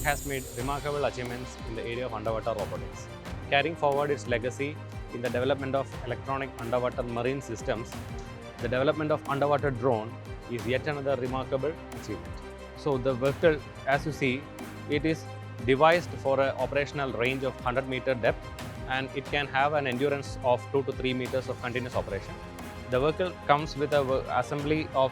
has made remarkable achievements in the area of underwater robotics. Carrying forward its legacy in the development of electronic underwater marine systems, the development of underwater drone is yet another remarkable achievement. So the vehicle, as you see, it is devised for an operational range of 100-meter depth, and it can have an endurance of 2 to 3 meters of continuous operation. The vehicle comes with a assembly of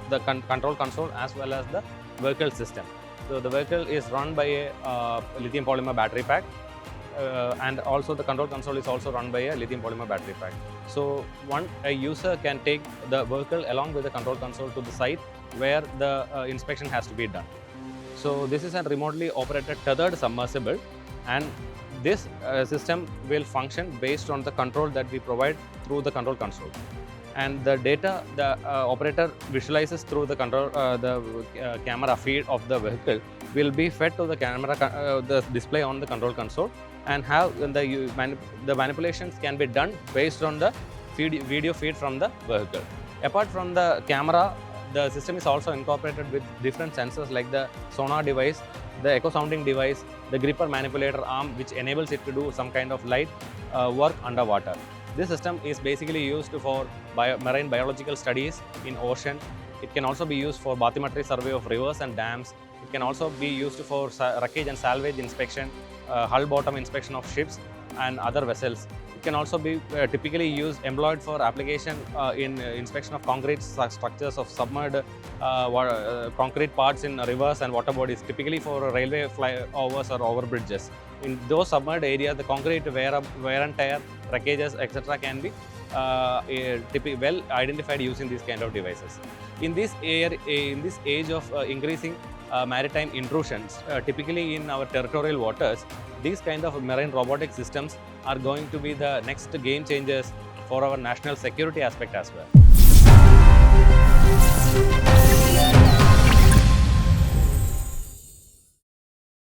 the control console as well as the vehicle system. So the vehicle is run by a lithium polymer battery pack, and also the control console is also run by a lithium polymer battery pack. So a user can take the vehicle along with the control console to the site where the inspection has to be done. So this is a remotely operated tethered submersible, and this system will function based on the control that we provide through the control console. And the data the operator visualizes through the control, camera feed of the vehicle will be fed to the camera, the display on the control console, and have the manipulations can be done based on the video feed from the vehicle. Apart from the camera, the system is also incorporated with different sensors like the sonar device, the echo sounding device, the gripper manipulator arm, which enables it to do some kind of light work underwater. This system is basically used for marine biological studies in ocean. It can also be used for bathymetry survey of rivers and dams. It can also be used for wreckage and salvage inspection, hull bottom inspection of ships and other vessels. It can also be typically employed for application in inspection of concrete structures of submerged concrete parts in rivers and water bodies, typically for railway flyovers or overbridges. In those submerged areas, the concrete wear and tear, wreckages, etc. can be well identified using these kind of devices. In this age of increasing maritime intrusions, typically in our territorial waters, these kind of marine robotic systems are going to be the next game changers for our national security aspect as well.